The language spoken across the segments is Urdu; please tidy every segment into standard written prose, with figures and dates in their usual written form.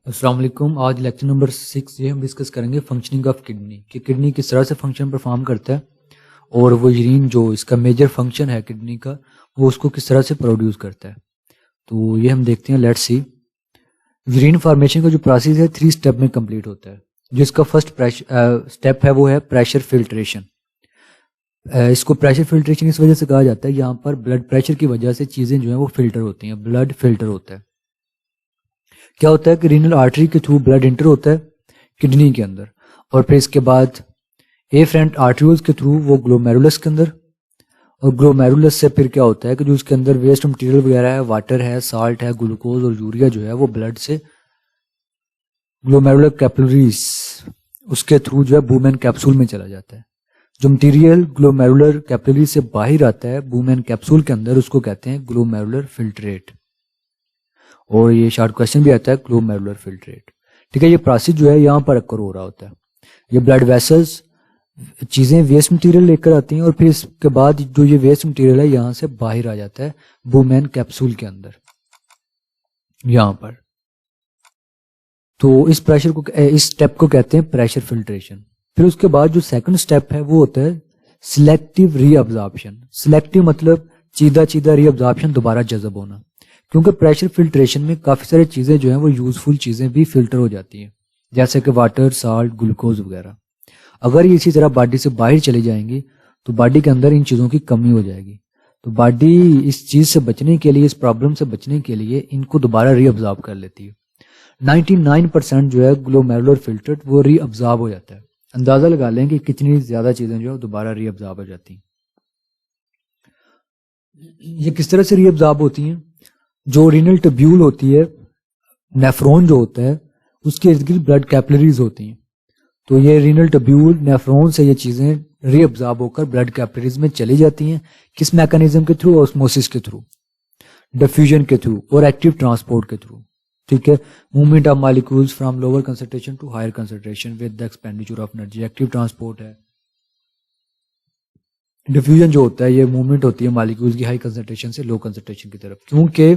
السلام علیکم. آج لیکچر نمبر 6 یہ ہم ڈسکس کریں گے فنکشننگ آف کڈنی کہ کڈنی کس طرح سے فنکشن پرفارم کرتا ہے اور وہ یورین جو اس کا میجر فنکشن ہے کڈنی کا وہ اس کو کس طرح سے پروڈیوس کرتا ہے. تو یہ ہم دیکھتے ہیں. Let's see. یورین فارمیشن کا جو پروسیس ہے 3 اسٹیپ میں کمپلیٹ ہوتا ہے. جس کا فرسٹ اسٹیپ ہے وہ ہے پریشر فلٹریشن. اس کو پریشر فلٹریشن اس وجہ سے کہا جاتا ہے یہاں پر بلڈ پریشر کی وجہ سے چیزیں جو ہیں وہ فلٹر ہوتی ہیں. بلڈ فلٹر ہوتا ہے. کیا ہوتا ہے کہ رینل آرٹری کے تھرو بلڈ انٹر ہوتا ہے کڈنی کے اندر اور پھر اس کے بعد ایفرنٹ آرٹریولز کے تھرو وہ گلومیرولس کے اندر اور گلومیرولس سے پھر کیا ہوتا ہے کہ جو اس کے اندر ویسٹ مٹیریل وغیرہ ہے واٹر ہے سالٹ ہے گلوکوز اور یوریا جو ہے وہ بلڈ سے گلومیرولر کیپلریز اس کے تھرو جو ہے بومین کیپسول میں چلا جاتا ہے. جو مٹیریل گلومیرولر کیپلری سے باہر آتا ہے بومین کیپسول کے اندر اس کو کہتے ہیں گلومیرولر فلٹریٹ. اور یہ شارٹ کوشچن بھی آتا ہے گلومیرولر فلٹریٹ. ٹھیک ہے. یہ پروسیس جو ہے یہاں پر اکر ہو رہا ہوتا ہے. یہ بلڈ ویسلز چیزیں ویسٹ مٹیریل لے کر آتی ہیں اور پھر اس کے بعد جو یہ ویسٹ مٹیریل ہے یہاں سے باہر آ جاتا ہے بومین کیپسول کے اندر یہاں پر. تو اس پریشر کو اس سٹیپ کو کہتے ہیں پریشر فلٹریشن. پھر اس کے بعد جو سیکنڈ سٹیپ ہے وہ ہوتا ہے سلیکٹیو ری ابزارپشن. سلیکٹیو مطلب چیدہ ری ابزارپشن دوبارہ جذب ہونا. کیونکہ پریشر فلٹریشن میں کافی ساری چیزیں جو ہیں وہ یوزفل چیزیں بھی فلٹر ہو جاتی ہیں جیسے کہ واٹر سالٹ گلوکوز وغیرہ. اگر یہ اسی طرح باڈی سے باہر چلی جائیں گی تو باڈی کے اندر ان چیزوں کی کمی ہو جائے گی. تو باڈی اس چیز سے بچنے کے لیے اس پرابلم سے بچنے کے لیے ان کو دوبارہ ری ابزارب کر لیتی ہے. 99% جو ہے گلومیرولر فلٹر وہ ری ابزارب ہو جاتا ہے. اندازہ لگا لیں کہ کتنی زیادہ چیزیں جو ہے دوبارہ ری ابزارب ہو جاتی ہیں. یہ کس طرح سے ری ابزارب ہوتی ہیں؟ جو رینل ٹبیول ہوتی ہے نیفرون جو ہوتا ہے اس کے ارد گرد بلڈ کیپلریز ہوتی ہیں. تو یہ رینل ٹبیول نیفرون سے یہ چیزیں ری ابزارب ہو کر بلڈ کیپلریز میں چلی جاتی ہیں. کس میکانزم کے تھرو؟ اوسموسس کے تھرو ڈیفیوژن کے تھرو اور ایکٹیو ٹرانسپورٹ کے تھرو. ٹھیک ہے. Movement of molecules from lower concentration to higher concentration with the expenditure of energy. Active transport ہے. ڈیفیوژن جو ہوتا ہے یہ موومنٹ ہوتی ہے مالیکولز کی ہائی کنسنٹریشن سے لو کنسنٹریشن کی طرف. کیونکہ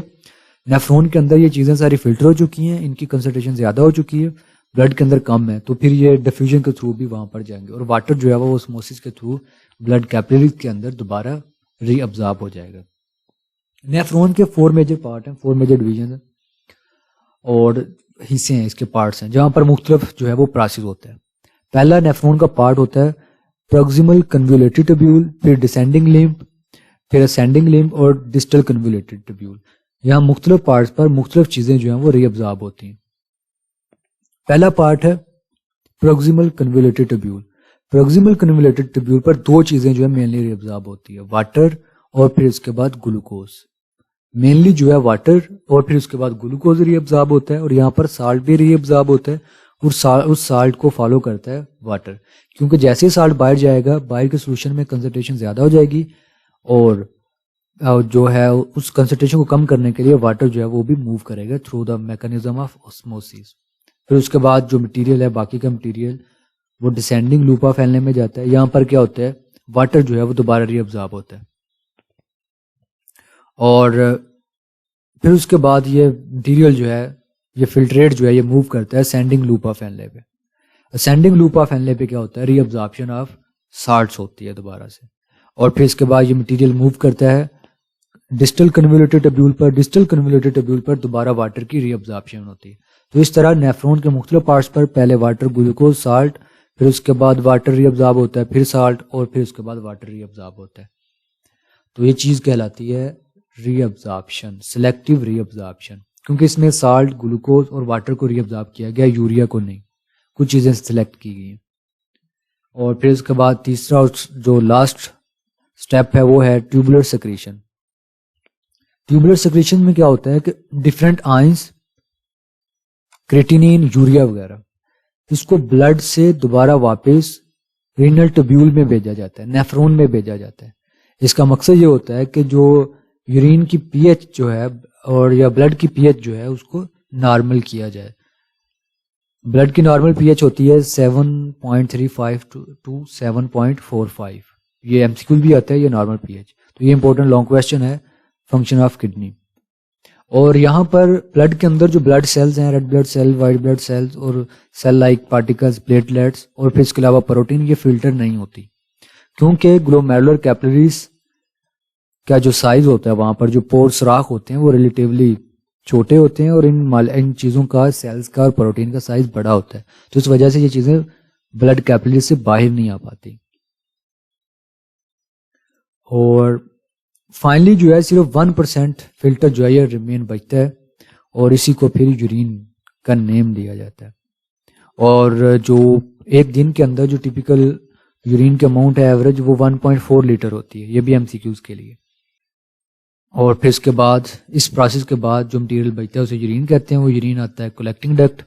نیفرون کے اندر یہ چیزیں ساری فلٹر ہو چکی ہیں ان کی کنسنٹریشن زیادہ ہو چکی ہے بلڈ کے اندر کم ہے تو پھر یہ ڈیفیوژن کے تھرو بھی وہاں پر جائیں گے اور واٹر جو ہے وہ اوسموسس کے تھرو بلڈ کیپلریز کے اندر دوبارہ ری ابزارب ہو جائے گا. نیفرون کے 4 میجر پارٹ ہیں 4 میجر ڈویژن ہیں اور حصے ہیں اس کے پارٹس ہیں جہاں پر مختلف جو ہے وہ پروسیس ہوتا ہے. پہلا نیفرون کا پارٹ ہوتا ہے پروگزیمل کنولیٹری ٹبیول پھر ڈسینڈنگ لمب پھر اسینڈنگ لمب اور ڈسٹل کنولیٹری ٹبیول. یہاں مختلف پارٹس پر مختلف چیزیں جو ہیں وہ ری ابزارب ہوتی ہیں. پہلا پارٹ ہے پروگزیمل کنولیٹری ٹبیول. پروگزیمل کنولیٹری ٹبیول پر 2 چیزیں جو ہے مینلی ری ابزارب ہوتی ہے واٹر اور پھر اس کے بعد گلوکوز. مینلی جو ہے واٹر اور پھر اس کے بعد گلوکوز ری ابزارب ہوتا ہے اور یہاں پر سالٹ بھی ری ابزارب ہوتا ہے اور اس سالٹ کو فالو کرتا ہے واٹر. کیونکہ جیسے ہی سالٹ باہر جائے گا باہر کے سولوشن میں کنسنٹریشن زیادہ ہو جائے گی اور جو ہے اس کنسنٹریشن کو کم کرنے کے لیے واٹر جو ہے وہ بھی موو کرے گا through the mechanism of osmosis. پھر اس کے بعد جو مٹیریل ہے باقی کا مٹیریل وہ ڈسینڈنگ لوپ آف ایلنے میں جاتا ہے. یہاں پر کیا ہوتا ہے واٹر جو ہے وہ دوبارہ ری ابزارب ہوتا ہے اور پھر اس کے بعد یہ مٹیریل جو ہے یہ فلٹریٹ جو ہے یہ موو کرتا ہے اسینڈنگ لوپ آف اینلے پہ. اسینڈنگ لوپ آف اینلے پہ کیا ہوتا ہے ری ابزارپشن آف سالٹس ہوتی ہے دوبارہ سے اور پھر اس کے بعد یہ مٹیریل موو کرتا ہے ڈسٹل کنولیٹری ٹبیول پر. ڈسٹل کنولیٹری ٹبیول پر دوبارہ واٹر کی ری ابزارپشن ہوتی ہے. تو اس طرح نیفرون کے مختلف پارٹس پر پہلے واٹر گلوکوز سالٹ پھر اس کے بعد واٹر ری ابزارب ہوتا ہے پھر سالٹ اور پھر اس کے بعد واٹر ری ابزارب ہوتا ہے. تو یہ چیز کہلاتی ہے ری ابزارپشن سلیکٹیو ری ابزارپشن کیونکہ اس میں سالٹ گلوکوز اور واٹر کو ری ابزارب کیا گیا یوریا کو نہیں. کچھ چیزیں سلیکٹ کی گئی ہیں. اور پھر اس کے بعد تیسرا جو لاسٹ سٹیپ ہے وہ ہے ٹیوبولر سیکریشن. ٹیوبولر سیکریشن میں کیا ہوتا ہے کہ ڈفرینٹ آئنس کریٹینین یوریا وغیرہ اس کو بلڈ سے دوبارہ واپس رینل ٹبیول میں بھیجا جاتا ہے نیفرون میں بھیجا جاتا ہے. اس کا مقصد یہ ہوتا ہے کہ جو یورین کی پی ایچ جو ہے اور یا بلڈ کی پی ایچ جو ہے اس کو نارمل کیا جائے. بلڈ کی نارمل پی ایچ ہوتی ہے 7.35 to 7.45. یہ ایم سی کیو بھی آتا ہے یہ نارمل پی ایچ. تو یہ امپورٹنٹ لانگ کویسچن ہے فنکشن آف کڈنی. اور یہاں پر بلڈ کے اندر جو بلڈ سیلز ہیں، red blood cell, white blood cells اور سیل لائک پارٹیکلز، پلیٹلیٹس اور پھر اس کے علاوہ پروٹین، یہ فلٹر نہیں ہوتی، کیونکہ گلومیرولر کیپلریز کا جو سائز ہوتا ہے، وہاں پر جو پور سوراخ ہوتے ہیں وہ ریلیٹیولی چھوٹے ہوتے ہیں، اور ان چیزوں کا، سیلز کا اور پروٹین کا سائز بڑا ہوتا ہے، تو اس وجہ سے یہ چیزیں بلڈ کیپلریز سے باہر نہیں آ پاتی. اور فائنلی جو ہے صرف 1% فلٹر جو ہے یہ ریمین بچتا ہے، اور اسی کو پھر یورین کا نیم دیا جاتا ہے. اور جو ایک دن کے اندر جو ٹیپیکل یورین کا اماؤنٹ ہے ایوریج، وہ 1.4 لیٹر ہوتی ہے. یہ بھی ایم سی کیوز کے لیے. اور پھر اس کے بعد، اس پروسیس کے بعد جو مٹیریل بچتا ہے اسے یورین کہتے ہیں. وہ یورین آتا ہے کلیکٹنگ ڈکٹ،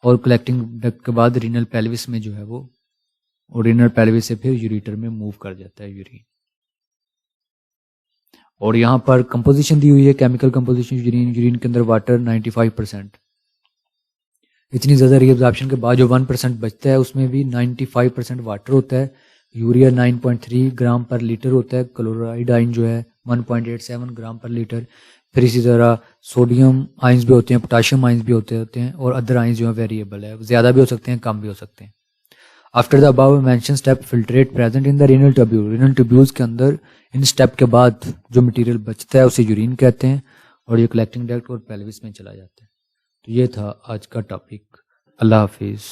اور کلیکٹنگ ڈکٹ کے بعد رینل پیلوس میں جو ہے وہ، اور رینل پیلوس سے پھر یوریٹر میں موو کر جاتا ہے یورین. اور یہاں پر کمپوزیشن دی ہوئی ہے، کیمیکل کمپوزیشن یورین کے اندر واٹر 95%. اتنی زیادہ ری ایبزارپشن کے بعد جو 1% بچتا ہے اس میں بھی 95% واٹر ہوتا ہے. یوریا 9.3 گرام پر لیٹر ہوتا ہے. کلورائڈ آئن جو ہے 1.87 گرام پر لیٹر. پھر اسی طرح سوڈیم آئنز بھی ہوتے ہیں، پوٹاشیم آئنز بھی ہوتے ہیں، اور ادر آئنز جو ہے ویریبل ہے، زیادہ بھی ہو سکتے ہیں، کم بھی ہو سکتے ہیں. After the above mention step filtrate present in the renal tubule. Renal tubules کے اندر ان اسٹیپ کے بعد جو مٹیریل بچتا ہے اسے یورین کہتے ہیں، اور یہ کلیکٹنگ ڈکٹ اور پیلوس میں چلا جاتا ہے. تو یہ تھا آج کا ٹاپک. اللہ حافظ.